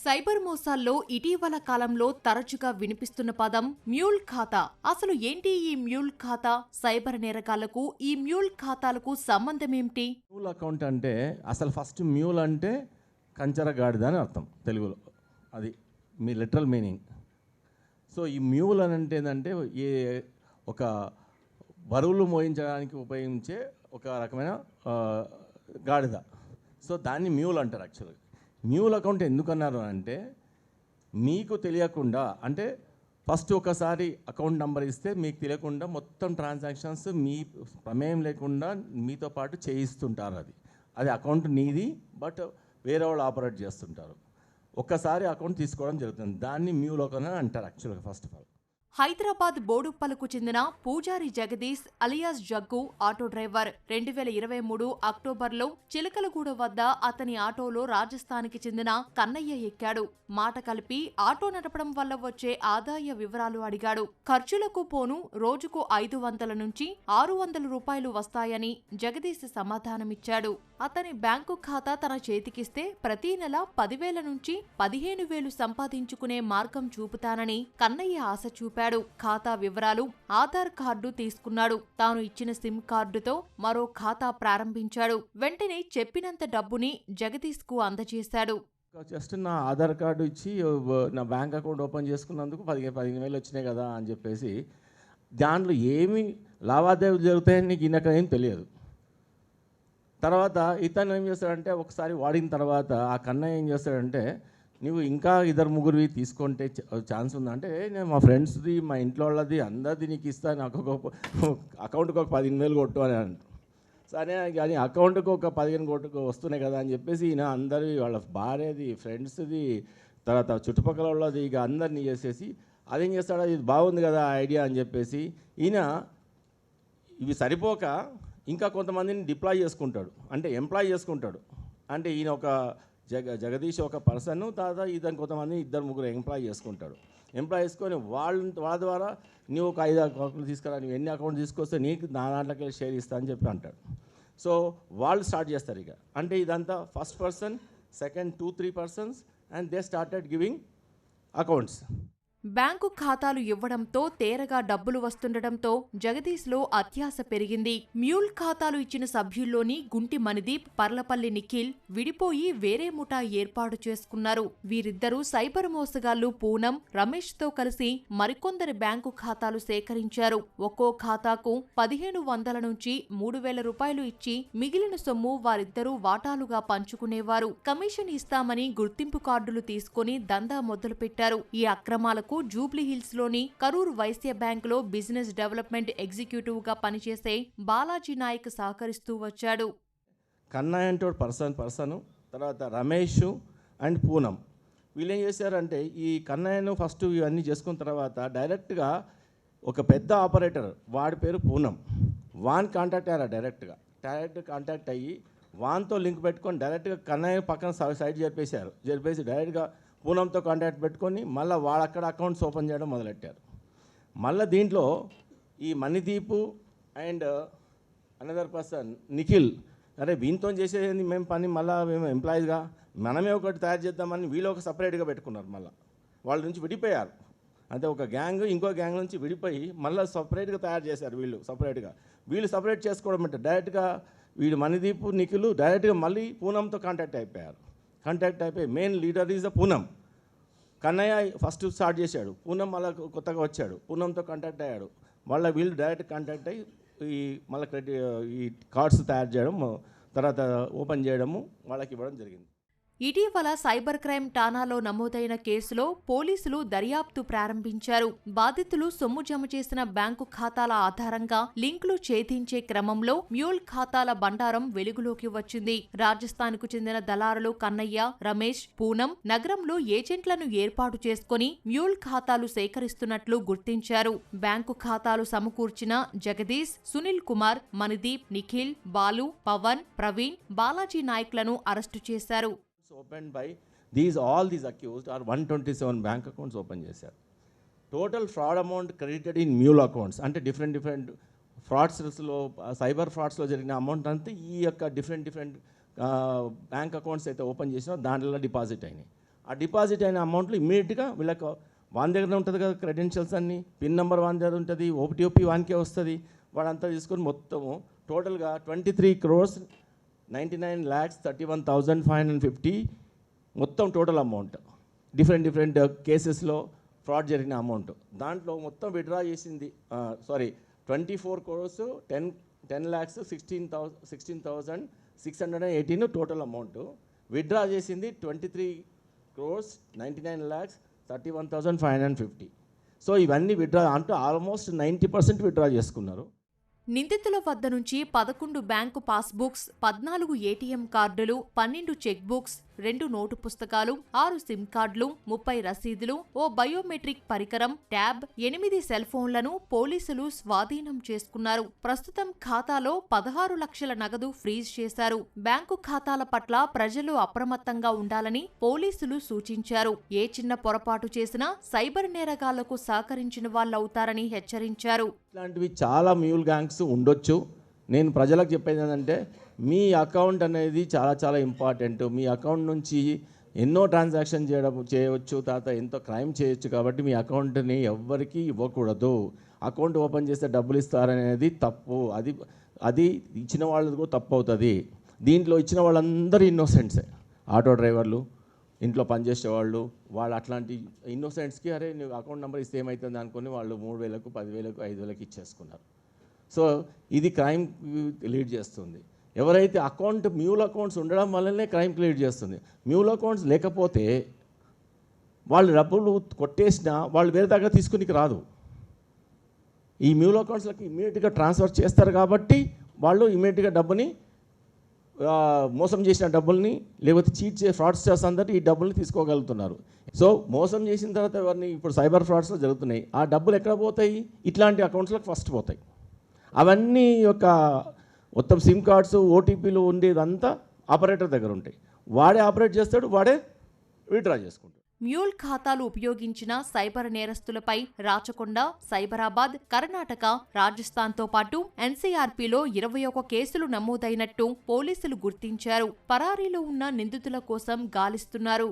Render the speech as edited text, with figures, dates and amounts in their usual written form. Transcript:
Cyber మోసాల్లో ఇటీవల కాలంలో తరచుగా వినిపిస్తున్న పదం మ్యూల్ ఖాతా. అసలు ఏంటి ఈ మ్యూల్ ఖాతా? సైబర్ నేరగాళ్లకు ఈ మ్యూల్ ఖాతాలకు సంబంధం ఏమిటి? మ్యూల్ అకౌంట్ అంటే అసలు ఫస్ట్ మ్యూల్ అంటే కంచర గాడిద అని అర్థం తెలుగులో. అది మీ లిటరల్ మీనింగ్. సో ఈ మ్యూల్ అని అంటే ఏంటంటే ఒక బరువులు మోయించడానికి ఉపయోగించే ఒక రకమైన గాడిద. సో దాన్ని మ్యూల్ అంటారు. యాక్చువల్గా మ్యూల్ అకౌంట్ ఎందుకన్నారు అంటే మీకు తెలియకుండా, అంటే ఫస్ట్ ఒకసారి అకౌంట్ నెంబర్ ఇస్తే మీకు తెలియకుండా మొత్తం ట్రాన్సాక్షన్స్ మీ ప్రమేయం లేకుండా మీతో పాటు చేయిస్తుంటారు. అది అకౌంట్ నీది, బట్ వేరే వాళ్ళు ఆపరేట్ చేస్తుంటారు. ఒక్కసారి అకౌంట్ తీసుకోవడం జరుగుతుంది. దాన్ని మ్యూల్ అకౌంట్ అని అంటారు యాక్చువల్గా. ఫస్ట్ ఆఫ్ ఆల్ హైదరాబాద్ బోడుప్పలకు చెందిన Pujari Jagadish alias Jaggu auto driver 2023 అక్టోబర్లో చిలకలగూడ వద్ద అతని ఆటోలో రాజస్థాన్కి చెందిన కన్నయ్య ఎక్కాడు. మాట కలిపి ఆటో నడపడం వల్ల వచ్చే ఆదాయ వివరాలు అడిగాడు. ఖర్చులకు పోను రోజుకు 500 నుంచి 600 రూపాయలు వస్తాయని జగదీష్ సమాధానమిచ్చాడు. అతని బ్యాంకు ఖాతా తన చేతికిస్తే ప్రతి నెల 10,000 నుంచి 15,000 సంపాదించుకునే మార్గం చూపుతానని కన్నయ్య ఆశ చూపాడు. ఖాతా వివరాలు, ఆధార్ కార్డు తీసుకున్నాడు. తాను ఇచ్చిన సిమ్ కార్డుతో మరో ఖాతా ప్రారంభించాడు. వెంటనే చెప్పినంత డబ్బుని జగదీష్ కు అందజేశాడు. జస్ట్ నా ఆధార్ కార్డు ఇచ్చి నా బ్యాంక్ అకౌంట్ ఓపెన్ చేసుకున్నందుకు 15,000 వచ్చినాయి కదా అని చెప్పేసి, దాంట్లో ఏమి లావాదేవీలు జరుగుతాయని నీకు ఈయనక ఏం తెలియదు. తర్వాత ఇతను ఏం చేస్తాడంటే, ఒకసారి వాడిన తర్వాత ఆ కన్నయ్య ఏం చేస్తాడంటే, నువ్వు ఇంకా 2-3 తీసుకుంటే ఛాన్స్ ఉందంటే, నేను మా ఫ్రెండ్స్ది, మా ఇంట్లో వాళ్ళది, అందరిది నీకు ఇస్తాను, నాకు ఒక అకౌంట్కి ఒక 15,000 కొట్టు అని అంట. సరే కానీ అకౌంట్కి ఒక 15 కొట్టుకు వస్తున్నాయి కదా అని చెప్పేసి ఈయన అందరి వాళ్ళ భార్యది, ఫ్రెండ్స్ది, తర్వాత చుట్టుపక్కల వాళ్ళది ఇక అందరినీ చేసేసి అదేం చేస్తాడు, ఇది బాగుంది కదా ఐడియా అని చెప్పేసి ఈయన ఇవి సరిపోక ఇంకా కొంతమందిని డిప్లాయ్ చేసుకుంటాడు, అంటే ఎంప్లాయ్ చేసుకుంటాడు. అంటే ఈయన ఒక జగదీష్ ఒక పర్సన్, తర్వాత ఇతను కొంతమంది 2-3 ఎంప్లాయ్ చేసుకుంటాడు. ఎంప్లాయ్ చేసుకొని వాళ్ళ ద్వారా నువ్వు ఒక 5 అకౌంట్లు తీసుకురా, నువ్వు ఎన్ని అకౌంట్ తీసుకొస్తే నీకు నా దాంట్లోకి షేర్ ఇస్తా అని చెప్పి అంటాడు. సో వాళ్ళు స్టార్ట్ చేస్తారు ఇక. అంటే ఇదంతా first person, second 2-3 persons, and they started giving accounts. Bank ఖాతాలు ఇవ్వడంతో తేరగా డబ్బులు వస్తుండటంతో జగదీష్లో అత్యాశ పెరిగింది. మ్యూల్ ఖాతాలు ఇచ్చిన సభ్యుల్లోని గుంటి మణిదీప్, పర్లపల్లి నిఖిల్ విడిపోయి వేరే ముఠా ఏర్పాటు చేసుకున్నారు. వీరిద్దరూ సైబర్ మోసగాళ్లు పూనం, రమేష్ తో కలిసి మరికొందరి బ్యాంకు ఖాతాలు సేకరించారు. ఒక్కో ఖాతాకు 1,500 నుంచి 3,000 రూపాయలు ఇచ్చి మిగిలిన సొమ్ము వారిద్దరూ వాటాలుగా పంచుకునేవారు. కమిషన్ ఇస్తామని గుర్తింపు కార్డులు తీసుకుని దందా మొదలుపెట్టారు. ఈ అక్రమాలకు జూబ్లీహిల్స్ లోని కరూర్ వైశ్య బ్యాంక్ లో బిజినెస్ డెవలప్మెంట్ ఎగ్జిక్యూటివ్ గా పనిచేసే బాలాజీ నాయక్ సహకరిస్తూ వచ్చాడు. కన్నయ్య అంటే పర్సన్, తర్వాత రమేష్ అండ్ పూనం వీళ్ళు ఏం చేశారంటే, ఈ కన్నయ్యను ఫస్ట్ ఇవన్నీ చేసుకున్న తర్వాత డైరెక్ట్గా ఒక పెద్ద ఆపరేటర్, వాడి పేరు పూనం, వాన్ కాంటాక్ట్ అయ్యారు. డైరెక్ట్ కాంటాక్ట్ అయ్యి వాన్తో లింక్ పెట్టుకొని డైరెక్ట్గా కన్నయ్య పక్కన సైడ్ జరిపేసి డైరెక్ట్గా పూనంతో కాంటాక్ట్ పెట్టుకొని మళ్ళీ వాడక్కడ అకౌంట్స్ ఓపెన్ చేయడం మొదలెట్టారు. మళ్ళీ దీంట్లో ఈ మణిదీపు అండ్ అనదర్ పర్సన్ నిఖిల్, అరే వీంతో చేసేది మేము పని, మళ్ళీ మేము ఎంప్లాయీస్గా మనమే ఒకటి తయారు చేద్దామని వీళ్ళు ఒక సపరేట్గా పెట్టుకున్నారు. మళ్ళీ వాళ్ళ నుంచి విడిపోయారు. అంటే ఒక గ్యాంగ్ ఇంకో గ్యాంగ్ నుంచి విడిపోయి మళ్ళీ సపరేట్గా తయారు చేశారు. వీళ్ళు సపరేట్ చేసుకోవడం అంటే డైరెక్ట్గా వీడు మణిదీపు, నిఖిల్ డైరెక్ట్గా మళ్ళీ పూనంతో కాంటాక్ట్ అయిపోయి main leader is the Poonam. Kannayya first start చేశాడు, పూనం మళ్ళీ కొత్తగా వచ్చాడు, పూనంతో కాంటాక్ట్ అయ్యాడు. మళ్ళీ వీళ్ళు డైరెక్ట్ కాంటాక్ట్ అయ్యి మళ్ళీ ఈ కార్డ్స్ తయారు చేయడం, తర్వాత ఓపెన్ చేయడము వాళ్ళకి ఇవ్వడం జరిగింది. ఇటీవల సైబర్ క్రైమ్ ఠాణాలో నమోదైన కేసులో పోలీసులు దర్యాప్తు ప్రారంభించారు. బాధితులు సొమ్ము జమ చేసిన బ్యాంకు ఖాతాల ఆధారంగా లింకులు ఛేదించే క్రమంలో మ్యూల్ ఖాతాల బండారం వెలుగులోకి వచ్చింది. రాజస్థాన్కు చెందిన దళారులు కన్నయ్య, రమేష్, పూనం నగరంలో ఏజెంట్లను ఏర్పాటు చేసుకుని మ్యూల్ ఖాతాలు సేకరిస్తున్నట్లు గుర్తించారు. బ్యాంకు ఖాతాలు సమకూర్చిన జగదీష్, సునీల్ కుమార్, మణిదీప్, నిఖిల్, బాలు, పవన్, ప్రవీణ్, బాలాజీ నాయక్లను అరెస్టు చేశారు. Opened by all these accused are 127 bank accounts open చేశారు. Total fraud amount credited in mule accounts, అంటే డిఫరెంట్ ఫ్రాడ్స్లో, సైబర్ ఫ్రాడ్స్లో జరిగిన అమౌంట్ అంతా ఈ యొక్క డిఫరెంట్ బ్యాంక్ అకౌంట్స్ అయితే ఓపెన్ చేసినా దాంట్లో డిపాజిట్ అయినాయి. ఆ డిపాజిట్ అయిన అమౌంట్లు ఇమ్మీడియట్గా వీళ్ళకి వాని దగ్గర ఉంటుంది కదా క్రెడెన్షియల్స్ అన్నీ, పిన్ నెంబర్ వాని దగ్గర ఉంటుంది, ఓటీపీ వానికే వస్తుంది. వాడంతా తీసుకొని మొత్తము టోటల్గా 23,99,31,550 మొత్తం టోటల్ అమౌంట్. డిఫరెంట్ కేసెస్లో ఫ్రాడ్ జరిగిన అమౌంట్. దాంట్లో మొత్తం విత్డ్రా చేసింది 24 crores 10,16,618 టోటల్ అమౌంట్. విత్డ్రా చేసింది 23,99,31,550. సో ఇవన్నీ విత్డ్రా అంటూ ఆల్మోస్ట్ 90% విత్డ్రా చేసుకున్నారు. నిందితుల వద్ద నుంచి 11 బ్యాంకు పాస్బుక్స్, 14 ఏటీఎం కార్డులు, 12 చెక్ బుక్స్, 2 నోటు పుస్తకాలు, 6 సిమ్ కార్డులు, 30 రసీదులు, ఓ బయోమెట్రిక్ పరికరం, ట్యాబ్, 8 సెల్ ఫోన్లను పోలీసులు స్వాధీనం చేసుకున్నారు. ప్రస్తుతం ఖాతాలో 16 లక్షల నగదు ఫ్రీజ్ చేశారు. బ్యాంకు ఖాతాల పట్ల ప్రజలు అప్రమత్తంగా ఉండాలని పోలీసులు సూచించారు. ఏ చిన్న పొరపాటు చేసినా సైబర్ నేరగాళ్లకు సహకరించిన వాళ్ళవుతారని హెచ్చరించారు. ఇట్లాంటివి చాలా మ్యూల్ గ్యాంగ్స్ ఉండొచ్చు. నేను ప్రజలకు చెప్పేది ఏంటంటే, మీ అకౌంట్ అనేది చాలా ఇంపార్టెంట్. మీ అకౌంట్ నుంచి ఎన్నో ట్రాన్సాక్షన్ చేయవచ్చు, తర్వాత ఎంతో క్రైమ్ చేయొచ్చు. కాబట్టి మీ అకౌంట్ని ఎవ్వరికీ ఇవ్వకూడదు. అకౌంట్ ఓపెన్ చేస్తే డబ్బులు ఇస్తారనేది తప్పు. అది ఇచ్చిన వాళ్ళకు తప్పు అవుతుంది. దీంట్లో ఇచ్చిన వాళ్ళందరూ ఇన్నోసెంట్సే. ఆటో డ్రైవర్లు, ఇంట్లో పనిచేసేవాళ్ళు, వాళ్ళు అట్లాంటి ఇన్నోసెంట్స్కి అరే నువ్వు అకౌంట్ నెంబర్ ఇస్తే ఏమవుతుంది అనుకుని వాళ్ళు 3,000, 10,000, 5,000 ఇచ్చేసుకున్నారు. సో ఇది క్రైమ్ లీడ్ చేస్తుంది. ఎవరైతే మ్యూల్ అకౌంట్స్ ఉండడం వల్లనే క్రైమ్కి లీడ్ చేస్తుంది. మ్యూల్ అకౌంట్స్ లేకపోతే వాళ్ళు డబ్బులు కొట్టేసినా వాళ్ళు వేరే దగ్గర తీసుకునికి రాదు. ఈ మ్యూల్ అకౌంట్స్లకి ఇమ్మీడియట్గా ట్రాన్స్ఫర్ చేస్తారు కాబట్టి వాళ్ళు ఇమ్మీడియట్గా డబ్బుని మోసం చేసిన డబ్బుల్ని, లేకపోతే చీట్ ఫ్రాడ్స్టర్స్ అందరూ ఈ డబ్బుల్ని తీసుకోగలుగుతున్నారు. సో మోసం చేసిన తర్వాత ఎవరిని ఇప్పుడు సైబర్ ఫ్రాడ్స్లో జరుగుతున్నాయి. ఆ డబ్బులు ఎక్కడ పోతాయి? ఇట్లాంటి అకౌంట్స్లకు ఫస్ట్ పోతాయి. అవన్నీ మొత్తం సిమ్ కార్డ్స్, ఓటీపీలు ఉండేదంతా ఆపరేటర్ దగ్గర ఉంటాయి. వాడే ఆపరేట్ చేస్తాడు, వాడే విత్డ్రా చేసుకుంటాడు. మ్యూల్ ఖాతాలు ఉపయోగించిన సైబర్ నేరస్తులపై రాచకొండ, సైబరాబాద్, కర్ణాటక, రాజస్థాన్తో పాటు ఎన్సీఆర్పీలో 21 కేసులు నమోదైనట్టు పోలీసులు గుర్తించారు. పరారీలో ఉన్న నిందితుల కోసం గాలిస్తున్నారు.